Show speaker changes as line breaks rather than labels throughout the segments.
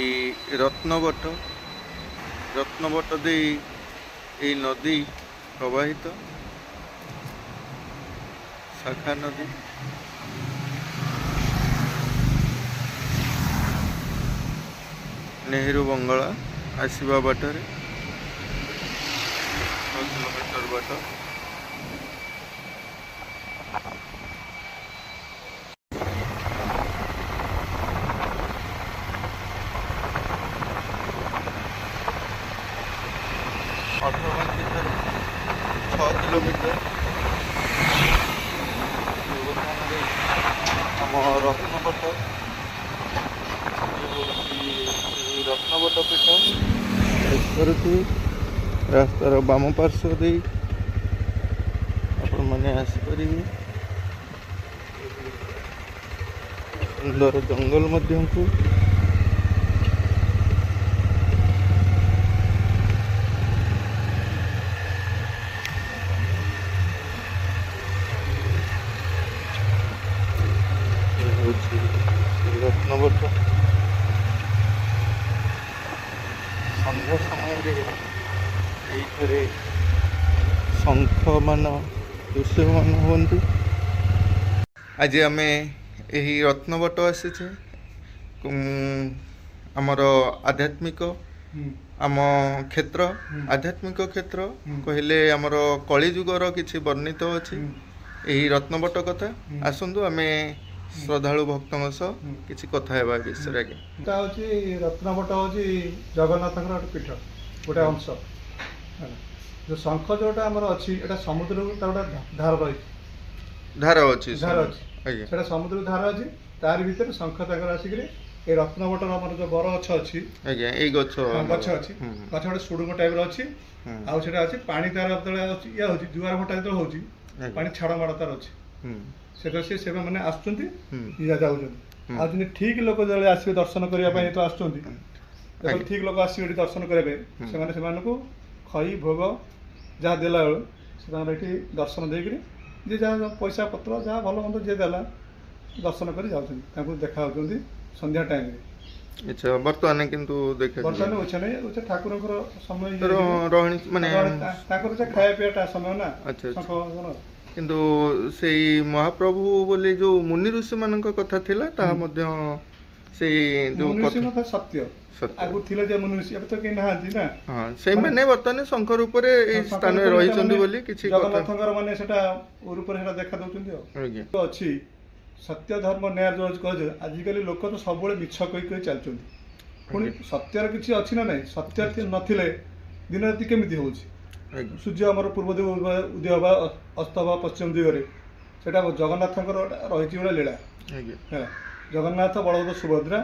এই রত্নবট দেই এই নদী প্রবাহিত, শাখা নদী। ନେହେରୁ ବଙ୍ଗଳା ଆସିବା ବାଟରେ 6 କିଲୋମିଟର ବାଟ। ଅଠରବାଞ୍ଚିଠାରୁ 6 କିଲୋମିଟର। ଆମ ରତ୍ନବଟ ପୀଠ କରୁଛି। ରାସ୍ତାର ବାମ ପାର୍ଶ୍ୱ ଦେଇ ଆପଣମାନେ ଆସିପାରିବେ। ସୁନ୍ଦର ଜଙ୍ଗଲ ମଧ୍ୟକୁ ହେଉଛି ରତ୍ନବଟ। ସନ୍ଧ୍ୟା ସମୟରେ ଏଇଠାରେ ଶଙ୍ଖମାନ ଦୃଶ୍ୟମାନ ହୁଅନ୍ତି। ଆଜି ଆମେ ଏହି ରତ୍ନବଟ ଆସିଛେ। ଆମର ଆଧ୍ୟାତ୍ମିକ ଆମ କ୍ଷେତ୍ର ଆଧ୍ୟାତ୍ମିକ କ୍ଷେତ୍ର କହିଲେ ଆମର କଳିଯୁଗର କିଛି ବର୍ଣ୍ଣିତ ଅଛି ଏହି ରତ୍ନବଟ କଥା। ଆସନ୍ତୁ ଆମେ ଶ୍ରଦ୍ଧାଳୁ ଭକ୍ତଙ୍କ ସହ କିଛି କଥା ହେବା ବିଷୟରେ। ଆଜ୍ଞା,
ଏଟା ହେଉଛି ରତ୍ନବଟ ହେଉଛି ଜଗନ୍ନାଥଙ୍କର ଗୋଟେ ପୀଠ, ଗୋଟେ ଅଂଶ। ଯେଉଁ ଶଙ୍ଖ ଯେଉଁଟା ଆମର ଅଛି ଏଟା ସମୁଦ୍ରରୁ ତାର ଗୋଟେ ଧାର ରହିଛି,
ଧାର ଅଛି।
ଆଜ୍ଞା, ସେଟା ସମୁଦ୍ରରୁ ଧାର ଅଛି। ତାରି ଭିତରେ ଶଙ୍ଖ ତାଙ୍କର ଆସିକିରି এই ରତ୍ନବଟର ଆମର ଯେଉଁ ବର ଗଛ ଅଛି,
ଆଜ୍ଞା, ଏଇ ଗଛ
ଅଛି। ଗଛ ଗୋଟେ ସୁଡ଼ୁଙ୍ଗ ଟାଇପ୍ର ଅଛି। ଆଉ ସେଟା ଅଛି ପାଣି ତାର ଯେତେବେଳେ ଅଛି ଇଏ ହେଉଛି ଜୁଆର ଭଟା ଯେତେବେଳେ ହେଉଛି ପାଣି ଛାଡ଼ ମାଡ଼ ତାର ଅଛି। ସେଟା ସେମାନେ ଆସୁଛନ୍ତି ଯାଉଛନ୍ତି। ଆଉ ଯଦି ଠିକ୍ ଲୋକ ଯେତେବେଳେ ଆସିବେ ଦର୍ଶନ କରିବା ପାଇଁ ତ ଆସୁଛନ୍ତି, ଯେତେବେଳେ ଠିକ୍ ଲୋକ ଆସିବେ ଏଠି ଦର୍ଶନ କରିବା ପାଇଁ ସେମାନଙ୍କୁ ଖଇ ଭୋଗ ଯାହା ଦେଲା ବେଳୁ ସେମାନେ ଏଠି ଦର୍ଶନ ଦେଇକରି ଯିଏ ଯାହା ପଇସା ପତ୍ର ଯାହା ଭଲ ମନ୍ଦ ଯିଏ ଦେଲା ଦର୍ଶନ କରି ଯାଉଛନ୍ତି, ତାଙ୍କୁ ଦେଖା ହେଉଛନ୍ତି ସନ୍ଧ୍ୟା ଟାଇମ୍ରେ।
ଆଚ୍ଛା, ବର୍ତ୍ତମାନ କିନ୍ତୁ
ବର୍ତ୍ତମାନ ଅଛି ନାହିଁ, ଠାକୁରଙ୍କର ସମୟ
ରହଣି ମାନେ
ତାଙ୍କର ଖାଇବା ପିଇବାଟା ସମୟ ନା।
କିନ୍ତୁ ସେଇ ମହାପ୍ରଭୁ ବୋଲି ଯୋଉ ମୁନି ଋଷି ମାନଙ୍କ କଥା ଥିଲା ତାହା ମଧ୍ୟ ସେଇ ଯୋଉ
ସତ୍ୟ ଆଗରୁ ଥିଲେ ଯେ ମୁନି ଋଷି, ଏବେ ତ କେହି ନାହାନ୍ତି ନା।
ହଁ, ସେଇମାନେ ବର୍ତ୍ତମାନ ଶଙ୍ଖ ରୂପରେ ଏଇ ସ୍ଥାନରେ ରହିଛନ୍ତି ବୋଲି କିଛି
ଜଗନ୍ନାଥଙ୍କର ମାନେ ସେଟା ରୂପରେ ସେଟା ଦେଖା ଦଉଛନ୍ତି। ଆଉ ଅଛି ସତ୍ୟ ଧର୍ମ ନ୍ୟାୟ ଯୋଉ କୁହାଯାଏ। ଆଜିକାଲି ଲୋକ ତ ସବୁବେଳେ ମିଛ କହି ଚାଲିଛନ୍ତି, ପୁଣି ସତ୍ୟର କିଛି ଅଛି ନା ନାହିଁ। ସତ୍ୟ ନଥିଲେ ଦିନ ରାତି କେମିତି ହଉଛି? ସୂର୍ଯ୍ୟ ଆମର ପୂର୍ବ ଦିଗ ଉଦୟ ହେବା ଅସ୍ତ ହେବା ପଶ୍ଚିମ ଦିଗରେ, ସେଟା ଜଗନ୍ନାଥଙ୍କର ରହିଛି ଗୋଟେ ଲୀଳା। ହେଲା, ଜଗନ୍ନାଥ, ବଳଭଦ୍ର, ସୁଭଦ୍ରା,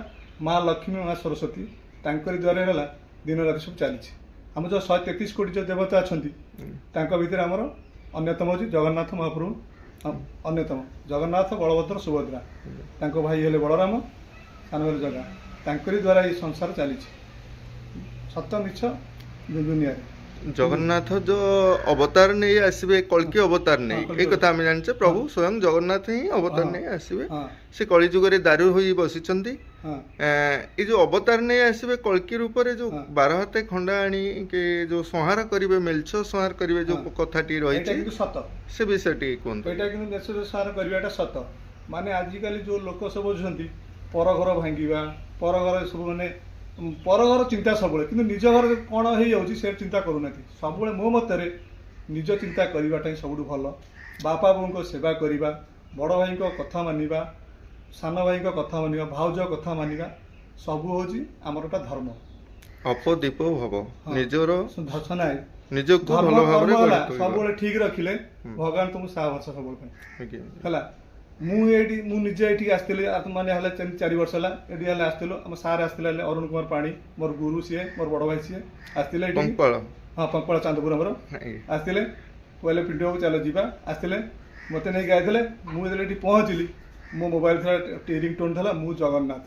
ମା ଲକ୍ଷ୍ମୀ, ମା ସରସ୍ୱତୀ, ତାଙ୍କରି ଦ୍ୱାରା ହେଲା ଦିନ ରାତି ସବୁ ଚାଲିଛି। ଆମର ଯେଉଁ 133 କୋଟି ଯେଉଁ ଦେବତା ଅଛନ୍ତି ତାଙ୍କ ଭିତରେ ଆମର ଅନ୍ୟତମ ହେଉଛି ଜଗନ୍ନାଥ ମହାପ୍ରଭୁ। ଅନ୍ୟତମ ଜଗନ୍ନାଥ, ବଳଭଦ୍ର, ସୁଭଦ୍ରା, ତାଙ୍କ ଭାଇ ହେଲେ ବଳରାମ, ସାନ ହେଲେ ଜଗା। ତାଙ୍କରି ଦ୍ୱାରା ଏଇ ସଂସାର ଚାଲିଛି। ସତ ମିଛ ଦୁନିଆରେ
ଜଗନ୍ନାଥ ଯୋଉ ଅବତାର ନେଇ ଆସିବେ, କଳ୍କି ଅବତାର ନେଇ, এই କଥା ଆମେ ଜାଣିଛେ। ପ୍ରଭୁ ସ୍ୱୟଂ ଜଗନ୍ନାଥ ହିଁ ଅବତାର ନେଇ ଆସିବେ। ସେ କଳି ଯୁଗରେ ଦାରୁ ହୋଇ ବସିଛନ୍ତି। ଏଇ ଯୋଉ ଅବତାର ନେଇ ଆସିବେ କଳ୍କି ରୂପରେ, ଯୋଉ 12 ହାତେ ଖଣ୍ଡା ଆଣି ଯୋଉ ସଂହାର କରିବେ, ମେଲଛ ସଂହାର କରିବେ, ଯୋଉ କଥାଟି ରହିଛି
ସତ,
ସେ ବିଷୟ ଟିକେ କୁହନ୍ତୁ।
ଏଇଟା କିନ୍ତୁ ଦେଶର ସଂହାର କରିବାଟା ସତ। ମାନେ ଆଜିକାଲି ଯୋଉ ଲୋକ ସବୁ ଅଛନ୍ତି ପରଘର ଭାଙ୍ଗିବା, ପରଘର ସବୁ ମାନେ ପରଘର ଚିନ୍ତା ସବୁବେଳେ, କିନ୍ତୁ ନିଜ ଘର କ'ଣ ହେଇଯାଉଛି ସେ ଚିନ୍ତା କରୁନାହାନ୍ତି। ସବୁବେଳେ ମୋ ମତରେ ନିଜ ଚିନ୍ତା କରିବାଟା ହିଁ ସବୁଠୁ ଭଲ। ବାପା ବୋଉଙ୍କ ସେବା କରିବା, ବଡ଼ ଭାଇଙ୍କ କଥା ମାନିବା, ସାନ ଭାଇଙ୍କ କଥା ମାନିବା, ଭାଉଜ କଥା ମାନିବା, ସବୁ ହେଉଛି ଆମର ଗୋଟେ ଧର୍ମ।
ଅପଦୀପ ଭବ ନିଜର
ନାହିଁ,
ନିଜକୁ ଭଲ ଭାବରେ
ସବୁବେଳେ ଠିକ୍ ରଖିଲେ ଭଗବାନ ତୁମକୁ ସାହା ଭରସା ସବୁବେଳେ ପାଇଁ। ହେଲା, ମୁଁ ନିଜେ ଏଠିକି ଆସିଥିଲି ମାନେ ହେଲେ 4 ବର୍ଷ ହେଲା ଏଠି ହେଲେ ଆସିଥିଲୁ। ଆମ ସାର୍ ଆସିଥିଲେ, ହେଲେ ଅରୁଣ କୁମାର ପାଣି, ମୋର ଗୁରୁ ସିଏ, ମୋର ବଡ଼ ଭାଇ ସିଏ ଆସିଥିଲେ ଏଠି। ହଁ, ପଙ୍କପାଳ ଚାନ୍ଦପୁର ଆମର ଆସିଥିଲେ। କହିଲେ ପିଣ୍ଟୁ ବାବୁ ଚାଲ ଯିବା। ଆସିଥିଲେ, ମୋତେ ନେଇକି ଆସିଥିଲେ। ମୁଁ ଯେତେବେଳେ ଏଠି ପହଞ୍ଚିଲି ମୋ ମୋବାଇଲ ଥିଲା, ରିଙ୍ଗ ଟୋନ୍ ଥିଲା ମୁଁ ଜଗନ୍ନାଥ।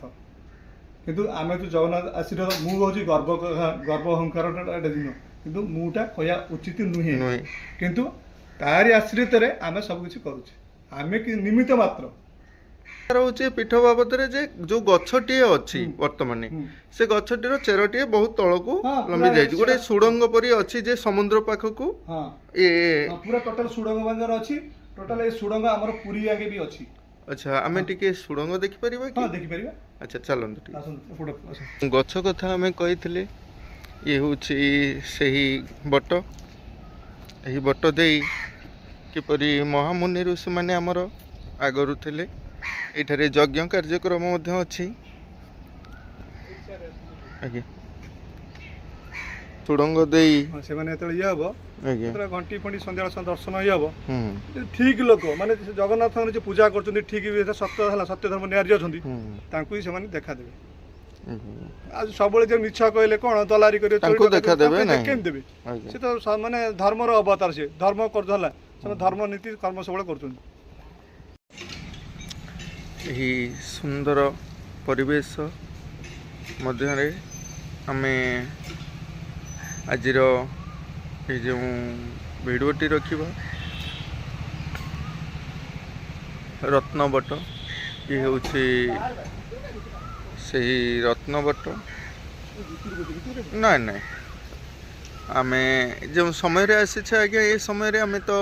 କିନ୍ତୁ ଆମେ ତ ଜଗନ୍ନାଥ ଆସିଲ, ମୁଁ ହେଉଛି ଗର୍ବ ଅହଙ୍କାର ଏଟା ଦିନ, କିନ୍ତୁ ମୁଁଟା କହିବା ଉଚିତ ନୁହେଁ। କିନ୍ତୁ ତାରି ଆଶ୍ରିତରେ ଆମେ ସବୁକିଛି କରୁଛେ। ଆମେ ନିମିତ୍ତ ମାତ୍ର।
ରହୁଛି ପୀଠ ବାବଦରେ ଯେ ଯୋଉ ଗଛଟିଏ ଅଛି ବର୍ତ୍ତମାନ ସେ ଗଛଟିର ଚେରଟିଏ ବହୁତ ତଳକୁ ଲମ୍ବି ଯାଇଛି, ଗୋଟେ ସୁଡ଼ଙ୍ଗ ପରି ଅଛି ଯେ ସମୁଦ୍ର ପାଖକୁ
ପୁରା ଟୋଟାଲ ସୁଡ଼ଙ୍ଗ ବାଗର ଅଛି। ଟୋଟାଲ ଏ ସୁଡ଼ଙ୍ଗ ଆମର ପୁରୀ ଆଗେ ବି ଅଛି।
ଆଚ୍ଛା, ଆମେ ଟିକେ ସୁଡ଼ଙ୍ଗ ଦେଖିପାରିବା କି?
ଦେଖିପାରିବା।
ଆଚ୍ଛା, ଚାଲନ୍ତୁ ଟିକେ। ଗଛ କଥା ଆମେ କହିଥିଲେ, ଇଏ ହେଉଛି ସେହି ବଟ। ଏହି ବଟ ଦେଇ କିପରି ମହାମୁନି ଋଷିମାନେ ଆମର ଆଗରୁ ଥିଲେ। ଏଠାରେ ଯଜ୍ଞ କାର୍ଯ୍ୟକ୍ରମ ମଧ୍ୟ ଅଛି। ଆଜ୍ଞା, ସୁଡ଼ଙ୍ଗ ଦେଇ
ସେମାନେ ଯେତେବେଳେ ଇଏ ହବ,
ଆଜ୍ଞା,
ଘଣ୍ଟି ଫଣ୍ଟି ସନ୍ଧ୍ୟା ଦର୍ଶନ ଇଏ ହବ, ଠିକ ଲୋକ ମାନେ ଜଗନ୍ନାଥଙ୍କର ଯେ ପୂଜା କରୁଛନ୍ତି, ଠିକ ସତ୍ୟ ହେଲା, ସତ୍ୟ ଧର୍ମ ନିଆରି ଅଛନ୍ତି, ତାଙ୍କୁ ହିଁ ସେମାନେ ଦେଖାଦେବେ। ଆଉ ସବୁବେଳେ ଯେ ମିଛ କହିଲେ କଣ ଦଲାରି କରିବେ,
ତାଙ୍କୁ ଦେଖାଦେବେ
କେମିତି ଦେବେ? ସେ ତ ମାନେ ଧର୍ମର ଅବତାର, ସେ ଧର୍ମ କରୁଥିଲା, ସେମାନେ ଧର୍ମ ନୀତି କର୍ମ ସବୁବେଳେ କରୁଛନ୍ତି।
ଏହି ସୁନ୍ଦର ପରିବେଶ ମଧ୍ୟରେ ଆମେ ଆଜିର ଏ ଯେଉଁ ଭିଡ଼ିଓଟି ରଖିବା। ରତ୍ନବଟ, ଇଏ ହେଉଛି ସେହି ରତ୍ନବଟ। ନାଇଁ ନାଇଁ, ଆମେ ଯେଉଁ ସମୟରେ ଆସିଛେ ଆଜ୍ଞା, ଏ ସମୟରେ ଆମେ ତ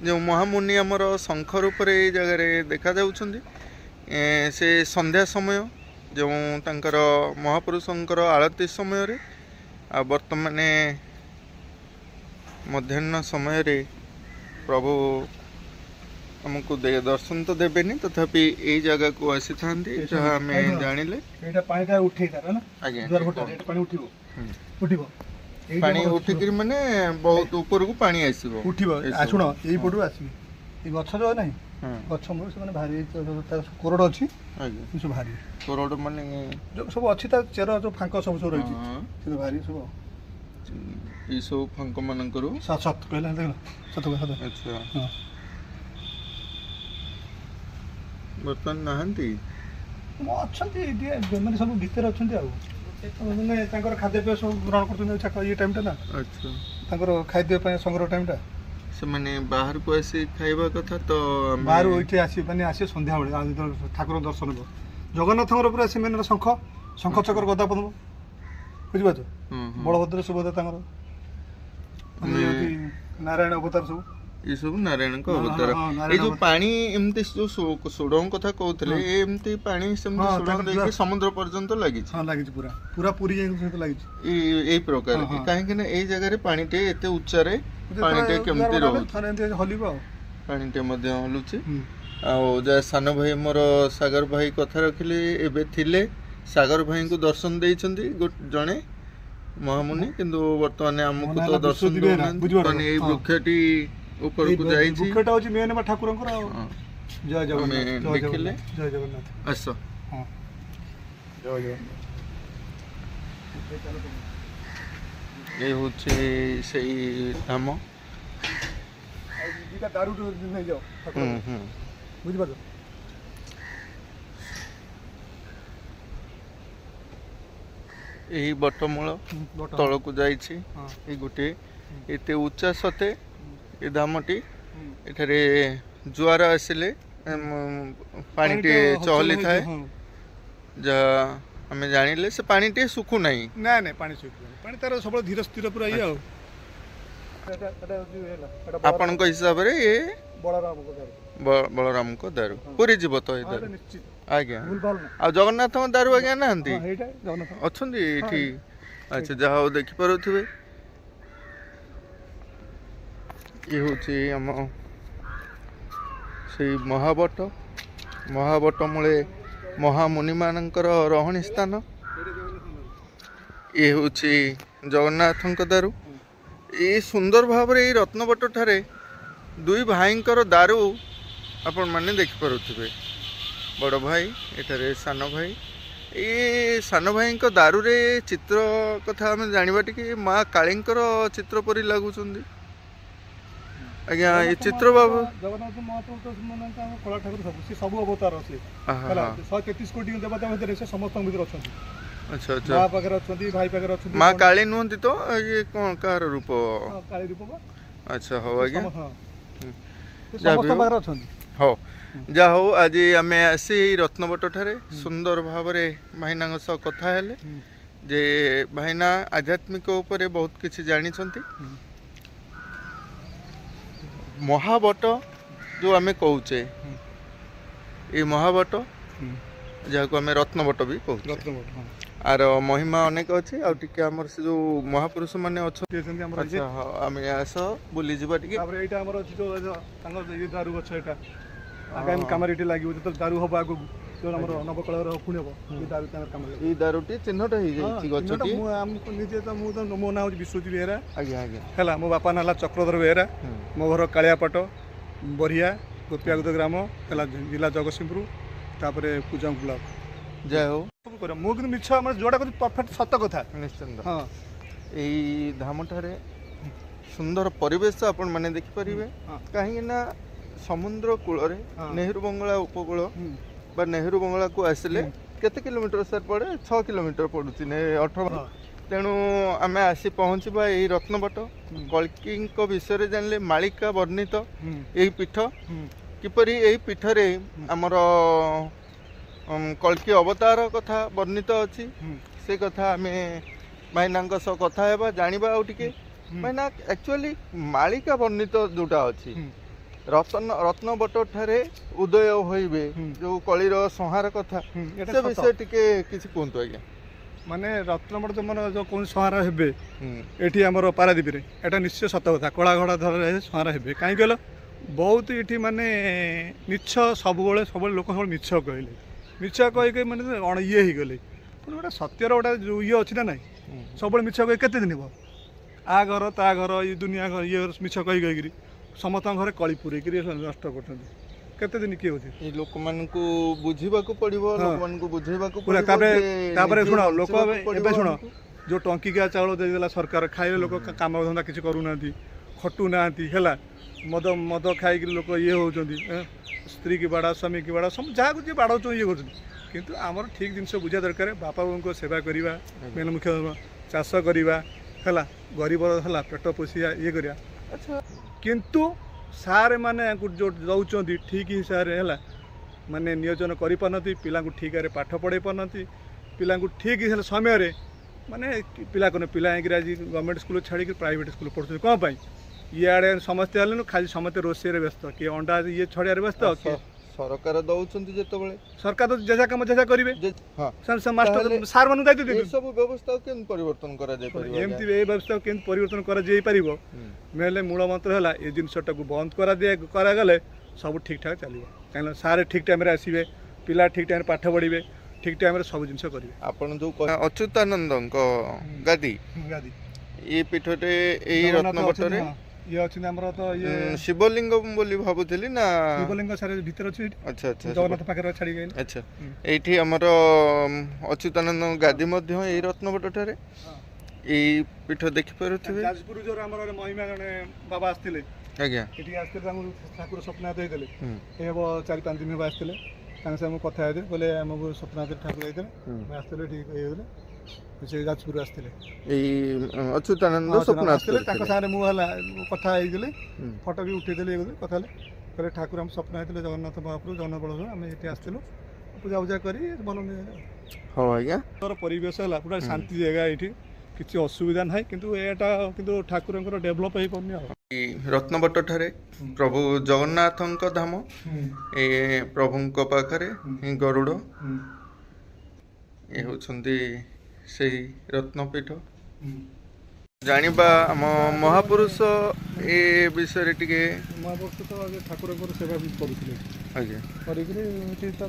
ଯେଉଁ ମହାମୁନି ଆମର ଶଙ୍ଖ ରୂପରେ ଏଇ ଜାଗାରେ ଦେଖାଯାଉଛନ୍ତି, ସେ ସନ୍ଧ୍ୟା ସମୟ, ଯେଉଁ ତାଙ୍କର ମହାପୁରୁଷଙ୍କର ଆଳତୀ ସମୟରେ। ଆଉ ବର୍ତ୍ତମାନ ମଧ୍ୟାହ୍ନ ସମୟରେ ପ୍ରଭୁ ଆମକୁ ଦର୍ଶନ ତ ଦେବେନି, ତଥାପି ଏଇ ଜାଗାକୁ ଆସିଥାନ୍ତି, ଯାହା ଆମେ ଜାଣିଲେ।
ଏଇଟା ପାଣିଟା ଉଠେଇଥାର ନା?
ଆଜ୍ଞା,
ପାଣି ଉଠିବ
ପାଣି ଉଠିକିରି ମାନେ ବହୁତ ଉପରକୁ ପାଣି ଆସିବ,
ଉଠିବ। ଶୁଣ, ଏଇ ପଟୁ ଆସିବେ, ଏଇ ଗଛ ଯୋଉ ନାହିଁ, ଗଛ ମୂଳ ସେମାନେ ଭାରି କୋରଡ଼ ଅଛି, ସବୁ ଭାରି
କୋରଡ଼ ମାନେ
ଯୋଉ ସବୁ ଅଛି, ତା ଚେର ଯୋଉ ଫାଙ୍କ ସବୁ ସବୁ ରହିଛି, ସେ ଭାରି ସବୁ
ଏଇ ସବୁ ଫାଙ୍କ ମାନଙ୍କରୁ
ସତ କହିଲା, ଦେଖିଲ ସତ କଥା।
ଆଚ୍ଛା, ବର୍ତ୍ତମାନ ନାହାନ୍ତି,
ଅଛନ୍ତି ମାନେ ସବୁ ଭିତରେ ଅଛନ୍ତି। ଆଉ ମାନେ ତାଙ୍କର ଖାଦ୍ୟପେୟ ସବୁ ଗ୍ରହଣ କରୁଛନ୍ତି, ଇଏ ଟାଇମ୍ଟା ନା।
ଆଚ୍ଛା,
ତାଙ୍କର ଖାଦ୍ୟ ପାଇଁ ସଂଗ୍ରହ ଟାଇମ୍ଟା।
ସେମାନେ ବାହାରକୁ ଆସି ଖାଇବା କଥା, ତ
ବାହାରୁ ଏଇଠି ଆସିବେ, ମାନେ ଆସିବେ ସନ୍ଧ୍ୟାବେଳେ ଠାକୁର ଦର୍ଶନ ହେବ। ଜଗନ୍ନାଥଙ୍କର ପୁରା ସେ ମେନ୍ ଶଙ୍ଖ ଚକ୍ର ଗଦା ପଦ୍ମ, ବୁଝିପାରୁଛ? ବଳଭଦ୍ର ସୁଭଦ୍ରା ତାଙ୍କର ନାରାୟଣ ଅବତାର ସବୁ, ଏସବୁ
ନାରାୟଣଙ୍କ ଅବତାର। ଏଇ ଯୋଉ ପାଣି ଏମିତି ଯୋଉ ସୁଡ଼ଙ୍ଗ କଥା କହୁଥିଲେ, ଏମିତି ପାଣି ସେମିତି ସୁଡ଼ଙ୍ଗ ଦେଇକି ସମୁଦ୍ର ପର୍ଯ୍ୟନ୍ତ ଲାଗିଛି।
ଲାଗିଛି, ପୁରା ପୁରା ପୁରୀ ଯାଇକି ଲାଗିଛି
ଏଇ ପ୍ରକାର। କାହିଁକି ନା ଏଇ ଜାଗାରେ ପାଣିଟେ ଏତେ ଉଚ୍ଚାରେ ପାଣିଟେ କେମିତି ରହୁଛି,
ହଲିବ,
ପାଣିଟେ ମଧ୍ୟ ହଲୁଛି। ଆଉ ଯାହା ସାନ ଭାଇ ମୋର ସାଗର ଭାଇ କଥା ରଖିଲେ, ଏବେ ଥିଲେ ସାଗର ଭାଇଙ୍କୁ ଦର୍ଶନ ଦେଇଛନ୍ତି ଜଣେ ମହାମୁନି, କିନ୍ତୁ ବର୍ତ୍ତମାନ ଆମକୁ ତ ଦର୍ଶନ ଦଉନାହାନ୍ତି। ଏଇ ବୃକ୍ଷଟି ଉପରକୁ ଯାଇଛି,
ବୃକ୍ଷଟା ହଉଛି ମେନ୍ ଠାକୁରଙ୍କର। ଜୟ ଜଗନ୍ନାଥ,
ଦେଖିଲେ,
ଜୟ ଜଗନ୍ନାଥ,
ଆସ,
ଜୟ ଜଗନ୍ନାଥ।
ଏ ହେଉଛି ସେଇ ଧାମ।
ଦାରୁ ନେଇଯାଅ, ବୁଝିପାରୁଛ?
ଏହି ବଟମୂଳ ତଳକୁ ଯାଇଛି, ଏଇ ଗୋଟିଏ ଏତେ ଉଚ୍ଚା ସତେ ଏ ଧାମଟି। ଏଠାରେ ଜୁଆର ଆସିଲେ ପାଣିଟିଏ ଚହଲି ଥାଏ, ଯାହା ଆମେ ଜାଣିଲେ। ସେ ପାଣିଟିଏ ଶୁଖୁନାହିଁ।
ନାଇଁ, ପାଣି ଶୁଖୁନାହିଁ, ପାଣି ତାର ସବୁବେଳେ ଧୀର ସ୍ଥିର ପୁରା ଇଏ। ଆଉ
ଆପଣଙ୍କ ହିସାବରେ ଏ ବଳରାମଙ୍କ ଦାରୁ ପୁରୀ ଯିବ ତ? ଏ ଦାରୁ ଆଜ୍ଞା। ଆଉ ଜଗନ୍ନାଥଙ୍କ ଦାରୁ ଆଜ୍ଞା ନାହାନ୍ତି, ଅଛନ୍ତି ଏଇଠି? ଆଚ୍ଛା, ଯାହା ହଉ ଦେଖିପାରୁଥିବେ। ଇଏ ହେଉଛି ଆମ ସେଇ ମହାବଟ ମୂଳେ ମହାମୁନିମାନଙ୍କର ରହଣୀ ସ୍ଥାନ। ଇଏ ହେଉଛି ଜଗନ୍ନାଥଙ୍କ ଦାରୁ। ଏଇ ସୁନ୍ଦର ଭାବରେ ଏଇ ରତ୍ନବଟ ଠାରେ ଦୁଇ ଭାଇଙ୍କର ଦାରୁ ଆପଣମାନେ ଦେଖିପାରୁଥିବେ। ବଡ଼ ଭାଇ, ଏଠାରେ ସାନ ଭାଇ। ଏଇ ସାନ ଭାଇଙ୍କ ଦାରୁରେ ଚିତ୍ର କଥା ଆମେ ଜାଣିବା ଟିକେ। ମା କାଳୀଙ୍କର ଚିତ୍ର ପରି ଲାଗୁଛନ୍ତି ଆଜ୍ଞା। ଏ ଚିତ୍ର ବାବୁ
ଜଗନ୍ନାଥ ମହାପ୍ରଭୁ କଳା ଠାକୁର ସବୁ ଅବତାର ଅଛି, 133 କୋଟି ଦେବତା ଭିତରେ ସେ ସମସ୍ତଙ୍କ ଭିତରେ ଅଛନ୍ତି।
ଆଚ୍ଛା, ଆଚ୍ଛା,
ମା ପାଖରେ ଅଛନ୍ତି, ଭାଇ ପାଖରେ ଅଛନ୍ତି।
ମା କାଳୀ ନୁହନ୍ତି ତ? ଇଏ କ'ଣ କାହାର ରୂପ?
କାଳୀ ରୂପ।
ଆଚ୍ଛା, ହଉ ଆଜ୍ଞା,
ସମସ୍ତ ପାଖରେ ଅଛନ୍ତି।
ହଉ। ଯାହା ହଉ ଆଜି ଆମେ ଆସି ଏଇ ରତ୍ନବଟ ଠାରେ ସୁନ୍ଦର ଭାବରେ ଭାଇନାଙ୍କ ସହ କଥା ହେଲେ ଯେ ଭାଇନା ଆଧ୍ୟାତ୍ମିକ ଉପରେ ବହୁତ କିଛି ଜାଣିଛନ୍ତି। ମହାବଟ ଯେଉଁ ଆମେ କହୁଛେ ଏଇ ମହାବଟ ଯାହାକୁ ଆମେ ରତ୍ନବଟ ବି କହୁଛେ ଆର ମହିମା ଅନେକ ଅଛି। ଆଉ ଟିକେ ଆମର ସେ ଯେଉଁ ମହାପୁରୁଷ ମାନେ ଅଛନ୍ତି ଆମେ ଆସ ବୁଲିଯିବା ଟିକେ।
ତାପରେ ଏଇଟା ଆମର ଅଛି ଯେଉଁ ତାଙ୍କର ଇଏ ଦାରୁ ଗଛ ଏଇଟା ଆଗାମୀ କାମରେ ଏଠି ଲାଗିବ ଯେତେବେଳେ ଦାରୁ ହବ ଆଗକୁ ଯେଉଁ ଆମର ନବକଳର ପୁଣି ହବ ଏଇ ଦାରୁ ତାଙ୍କର କାମ
ଏଇ ଦାରୁଟି ଚିହ୍ନଟ ହେଇଯାଇଛି ଗଛଟି।
ମୁଁ ଆମକୁ ନିଜେ ତ ମୁଁ ତ ମୋ ନାଁ ହେଉଛି ବିଶ୍ୱଜିତ ବେହେରା।
ଆଜ୍ଞା ଆଜ୍ଞା
ହେଲା ମୋ ବାପା ନାଁ ହେଲା ଚକ୍ରଧର ବେହେରା। ମୋ ଘର କାଳିଆପାଟ ବରିଆ ଗୋପିଆଗୁଦ ଗ୍ରାମ ହେଲା ଜିଲ୍ଲା ଜଗତସିଂହପୁର ତାପରେ କୁଜଙ୍ଗ ବ୍ଲକ।
ଯାହା ହଉ
ସବୁ କରିବା ମୁଁ କିନ୍ତୁ ମିଛ ଆମର ଯୋଉଟା କହୁଛି ପରଫେକ୍ଟ ସତ କଥା
ନିଶ୍ଚିନ୍ତ।
ହଁ
ଏଇ ଧାମଠାରେ ସୁନ୍ଦର ପରିବେଶ ଆପଣମାନେ ଦେଖିପାରିବେ କାହିଁକି ନା ସମୁଦ୍ର କୂଳରେ ନେହେରୁ ବଙ୍ଗଳା ଉପକୂଳ ବା ନେହେରୁ ବଙ୍ଗଳାକୁ ଆସିଲେ କେତେ କିଲୋମିଟର ସାର୍ ପଡ଼େ? 6 କିଲୋମିଟର ପଡ଼ୁଛି 18। ତେଣୁ ଆମେ ଆସି ପହଞ୍ଚିବା ଏଇ ରତ୍ନବଟ। କଳ୍କିଙ୍କ ବିଷୟରେ ଜାଣିଲେ ମାଳିକା ବର୍ଣ୍ଣିତ ଏହି ପୀଠ କିପରି ଏହି ପୀଠରେ ଆମର କଳ୍କି ଅବତାର କଥା ବର୍ଣ୍ଣିତ ଅଛି ସେ କଥା ଆମେ ଭାଇନାଙ୍କ ସହ କଥା ହେବା ଜାଣିବା। ଆଉ ଟିକେ ଭାଇନା ଆକ୍ଚୁଆଲି ମାଳିକା ବର୍ଣ୍ଣିତ ଯେଉଁଟା ଅଛି ରତ୍ନବଟ ଠାରେ ଉଦୟ ହୋଇବେ ଯେଉଁ କଳିର ସଂହାର କଥା ସେ ବିଷୟ ଟିକେ କିଛି କୁହନ୍ତୁ ଆଜ୍ଞା।
ମାନେ ରତ୍ନବଟ ଯେଉଁ କୌଣସି ସଂହାର ହେବେ ଏଠି ଆମର ପାରାଦୀପରେ ଏଇଟା ନିଶ୍ଚୟ ସତ କଥା। କଳା ଘୋଡ଼ା ଧରାରେ ସଂହାର ହେବେ କାହିଁକି କହିଲ ବହୁତ ଏଠି ମାନେ ମିଛ ସବୁବେଳେ ଲୋକ ସବୁବେଳେ ମିଛ କହିଲେ ମିଛ କହିକି ମାନେ ଇଏ ହେଇଗଲେ ପୁଣି ଗୋଟେ ସତ୍ୟର ଗୋଟେ ଯେଉଁ ଇଏ ଅଛି ନା ନାହିଁ ସବୁବେଳେ ମିଛ କହି କେତେ ଦିନ ହେବ ଆ ଘର ତା ଘର ଇଏ ଦୁନିଆ ଘର ଇଏ ମିଛ କହିକିରି ସମସ୍ତଙ୍କ ଘରେ କଳି ପୁରେଇକିରି ନଷ୍ଟ କରୁଛନ୍ତି। କେତେ ଦିନ କିଏ ହଉଛି
ଏଇ ଲୋକମାନଙ୍କୁ ବୁଝିବାକୁ ପଡ଼ିବ ଲୋକମାନଙ୍କୁ ବୁଝେଇବାକୁ
ତାପରେ ଶୁଣ ଲୋକ ଏବେ ଶୁଣ ଯେଉଁ ଟଙ୍କିକିଆ ଚାଉଳ ଦେଇଦେଲା ସରକାର ଖାଇଲେ ଲୋକ କାମ ଧନ୍ଦା କିଛି କରୁନାହାନ୍ତି ଖଟୁନାହାନ୍ତି ହେଲା ମଦ ଖାଇକିରି ଲୋକ ଇଏ ହେଉଛନ୍ତି ସ୍ତ୍ରୀ କି ବାଡ଼ା ସ୍ୱାମୀ କି ବାଡ଼ା ସବୁ ଯାହାକୁ ଯିଏ ବାଡ଼ଉଛନ୍ତି ଇଏ କରୁଛନ୍ତି। କିନ୍ତୁ ଆମର ଠିକ୍ ଜିନିଷ ବୁଝିବା ଦରକାର ବାପା ବୋଉଙ୍କ ସେବା କରିବା ମେନ୍ ମୁଖ୍ୟ ଚାଷ କରିବା ହେଲା ଗରିବର ହେଲା ପେଟ ପୋଷିବା ଇଏ କରିବା। ଆଚ୍ଛା କିନ୍ତୁ ସାର୍ ମାନେ ଯେଉଁ ଦେଉଛନ୍ତି ଠିକ୍ ହିସାବରେ ହେଲା ମାନେ ନିୟୋଜନ କରିପାରୁନାହାନ୍ତି ପିଲାଙ୍କୁ ଠିକ୍ ଭାବରେ ପାଠ ପଢ଼ାଇ ପାରୁନାହାନ୍ତି ପିଲାଙ୍କୁ ଠିକ୍ ସମୟରେ ମାନେ ପିଲା ଯାଇକିରି ଆଜି ଗଭର୍ଣ୍ଣମେଣ୍ଟ ସ୍କୁଲ ଛାଡ଼ିକି ପ୍ରାଇଭେଟ୍ ସ୍କୁଲ ପଢ଼ୁଛନ୍ତି କ'ଣ ପାଇଁ? ଇଆଡ଼େ ସମସ୍ତେ ହେଲେନ ଖାଲି ସମସ୍ତେ ରୋଷେଇରେ ବ୍ୟସ୍ତ କିଏ ଅଣ୍ଡା ଇଏ ଛଡ଼ିବାରେ ବ୍ୟସ୍ତ କିଏ
ସରକାର ଦଉଛନ୍ତି ଯେତେବେଳେ
ସରକାର ତ ଯେଝା କାମ ଯେଝା କରିବେ ସାର୍ ମାନଙ୍କୁ ଦାୟିତ୍ୱ ଦେବେ।
ସବୁ ବ୍ୟବସ୍ଥାକୁ କେମିତି ପରିବର୍ତ୍ତନ କରାଯାଇପାରିବ?
ଏମିତି ଏ ବ୍ୟବସ୍ଥାକୁ କେମିତି ପରିବର୍ତ୍ତନ କରାଯାଇପାରିବ ହେଲେ ମୂଳ ମନ୍ତ୍ର ହେଲା ଏ ଜିନିଷଟାକୁ ବନ୍ଦ କରାଗଲେ ସବୁ ଠିକ୍ ଠାକ୍ ଚାଲିବ। କାହିଁକିନା ସାର୍ ଠିକ୍ ଟାଇମ୍ରେ ଆସିବେ ପିଲା ଠିକ୍ ଟାଇମ୍ରେ ପାଠ ପଢ଼ିବେ ଠିକ୍ ଟାଇମ୍ରେ ସବୁ ଜିନିଷ କରିବେ।
ଆପଣ ଯେଉଁ ଅଚ୍ୟୁତାନନ୍ଦଙ୍କ ଗାଦି ଏ ପୀଠରେ ଏଇ ରତ୍ନବଟରେ
ଇଏ ଅଛନ୍ତି ଆମର ତ ଇଏ
ଶିବଲିଙ୍ଗ ବୋଲି ଭାବୁଥିଲି ନା
ଶିବଲିଙ୍ଗ ସାର୍ ଭିତରେ ଅଛି।
ଆଚ୍ଛା ଆଚ୍ଛା
ଜଗନ୍ନାଥ ପାଖରେ ଛାଡ଼ିକି
ଆଚ୍ଛା ଏଇଠି ଆମର ଅଚ୍ୟୁତାନନ୍ଦ ଗାଦି ମଧ୍ୟ ଏଇ ରତ୍ନବଟ ଠାରେ ଏଇ ପୀଠ ଦେଖିପାରୁଥିବେ।
ଯାଜପୁର ଯୋଉ ଆମର ମହିମା ଜଣେ ବାବା ଆସିଥିଲେ
ଆଜ୍ଞା
ଏଠିକି ଆସିଥିଲେ ତାଙ୍କୁ ଠାକୁର ସ୍ୱପ୍ନାଦେଶ ହେଇଥିଲେ ଏ ହେବ 4-5 ଦିନ ହେବ ଆସିଥିଲେ ତାଙ୍କ ସାଙ୍ଗେ ମୁଁ କଥା ହେଇଥିଲି କହିଲେ ଆମକୁ ସ୍ୱପ୍ନାଦେଶ ଠାକୁର ହେଇଥିଲେ ଆସିଥିଲେ ଠିକ୍ ହେଇଥିଲେ ସେ ଯାଜପୁର ଆସିଥିଲେ ଏଇ
ଅଚ୍ୟୁତାନନ୍ଦ ସ୍ୱପ୍ନ
ଆସିଥିଲେ ତାଙ୍କ ସାଙ୍ଗରେ ମୁଁ ହେଲା କଥା ହେଇଥିଲି ଫଟୋ ବି ଉଠେଇଥିଲି ଇଏ କଥା ହେଲେ କହିଲେ ଠାକୁର ଆମ ସ୍ୱପ୍ନ ହେଇଥିଲେ ଜଗନ୍ନାଥ ମହାପ୍ରଭୁ ଜଗନ୍ନାଥ ବଳଭଦ୍ର ଆମେ ଏଠି ଆସିଥିଲୁ ପୂଜା ପୂଜା କରି ଭଲ
ହଉ ଆଜ୍ଞା
ପରିବେଶ ହେଲା ପୁରା ଶାନ୍ତି ଜାଗା ଏଇଠି କିଛି ଅସୁବିଧା ନାହିଁ କିନ୍ତୁ ଏଇଟା କିନ୍ତୁ ଠାକୁରଙ୍କର ଡେଭଲପ ହେଇପାରୁନି ଆଉ।
ରତ୍ନବଟ ଠାରେ ପ୍ରଭୁ ଜଗନ୍ନାଥଙ୍କ ଧାମ ଏ ପ୍ରଭୁଙ୍କ ପାଖରେ ଗରୁଡ଼ ଏ ହେଉଛନ୍ତି ସେହି ରତ୍ନପୀଠ। ଜାଣିବା ଆମ ମହାପୁରୁଷ ଏ ବିଷୟରେ ଟିକେ
ମହାପୁରୁଷ ତ ଠାକୁରଙ୍କର ସେବା ବି କରୁଥିଲେ
ଆଜ୍ଞା
କରିକିରି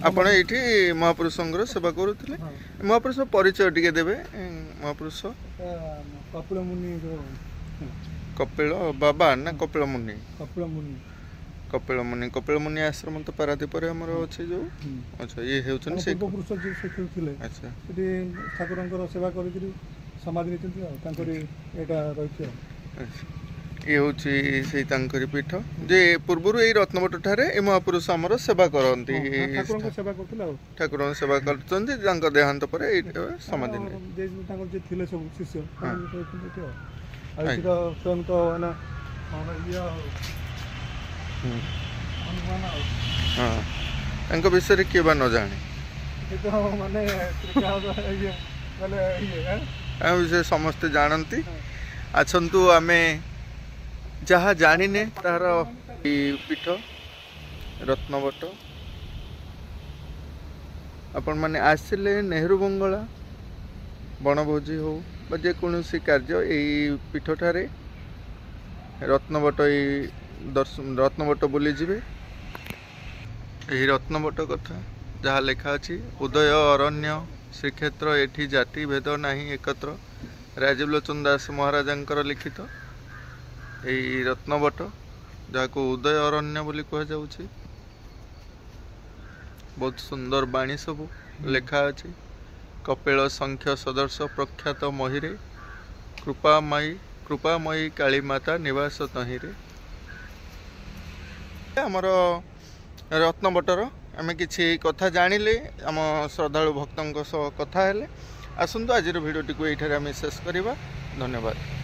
ଆପଣ ଏଇଠି ମହାପୁରୁଷଙ୍କର ସେବା କରୁଥିଲେ। ମହାପୁରୁଷ ପରିଚୟ ଟିକେ ଦେବେ। ମହାପୁରୁଷ
କପିଳ ମୁନି
କପିଳ ବାବା ନା କପିଳ ମୁନି?
କପିଳ
ମୁନି ଆଶ୍ରମ ତ ପାରାଦୀପରେ ଆମର ଅଛି ଯୋଉ ଆଚ୍ଛା ଇଏ ହେଉଛନ୍ତି ସେ
ପୂର୍ବପୁରୁଷ ଯିଏ ସେଠି ଥିଲେ
ଆଚ୍ଛା
ସେଠି ଠାକୁରଙ୍କର ସେବା କରିକିରି ସମାଧି ନେଇଛନ୍ତି ଆଉ ତାଙ୍କରି ଏଇଟା ରହିଛି ଆଉ
ଇଏ ହେଉଛି ସେଇ ତାଙ୍କରି ପୀଠ ଯେ ପୂର୍ବରୁ ଏଇ ରତ୍ନବଟ ଠାରେ ଏ ମହାପୁରୁଷ ଆମର ସେବା କରନ୍ତି
ଠାକୁରଙ୍କ ସେବା କରୁଥିଲେ ଆଉ
ଠାକୁରଙ୍କ ସେବା କରୁଛନ୍ତି ତାଙ୍କ ଦେହାନ୍ତ ପରେ ଏଇଟା ସମାଧି
ତାଙ୍କର ଯିଏ ଥିଲେ ସବୁ ଶିଷ୍ୟ ଆଉ ସ୍ୱୟଂ ତ ଇଏ ହନୁମାନ ଆଉ
ହଁ ତାଙ୍କ ବିଷୟରେ କିଏ ବା ନ ଜାଣେ।
ଏ ତ ମାନେ ଇଏ ମାନେ ଇଏ
ତାଙ୍କ ବିଷୟରେ ସମସ୍ତେ ଜାଣନ୍ତି। ଆସନ୍ତୁ ଆମେ ଯାହା ଜାଣିନେ ତାହାର ଏଇ ପୀଠ ରତ୍ନବଟ ଆପଣମାନେ ଆସିଲେ ନେହେରୁ ବଙ୍ଗଳା ବଣଭୋଜି ହଉ ବା ଯେକୌଣସି କାର୍ଯ୍ୟ ଏଇ ପୀଠଠାରେ ରତ୍ନବଟ ଏଇ ରତ୍ନବଟ ବୁଲିଯିବେ। ଏହି ରତ୍ନବଟ କଥା ଯାହା ଲେଖା ଅଛି ଉଦୟ ଅରଣ୍ୟ ଶ୍ରୀକ୍ଷେତ୍ର ଏଠି ଜାତି ଭେଦ ନାହିଁ ଏକତ୍ର ରାଜୀବ ଲୋଚନ ଦାସ ମହାରାଜାଙ୍କର ଲିଖିତ ଏହି ରତ୍ନବଟ ଯାହାକୁ ଉଦୟ ଅରଣ୍ୟ ବୋଲି କୁହାଯାଉଛି। ବହୁତ ସୁନ୍ଦର ବାଣୀ ସବୁ ଲେଖା ଅଛି। କପିଳ ସଂଖ୍ୟ ସଦର୍ଶ ପ୍ରଖ୍ୟାତ ମହିରେ କୃପାମୟୀ କାଳୀମାତା ନିବାସ ତହିଁରେ। ଆମର ରତ୍ନବଟର ଆମେ କିଛି କଥା ଜାଣିଲେ ଆମ ଶ୍ରଦ୍ଧାଳୁ ଭକ୍ତଙ୍କ ସହ କଥା ହେଲେ। ଆସନ୍ତୁ ଆଜିର ଭିଡ଼ିଓଟିକୁ ଏଇଠାରେ ଆମେ ଶେଷ କରିବା। ଧନ୍ୟବାଦ।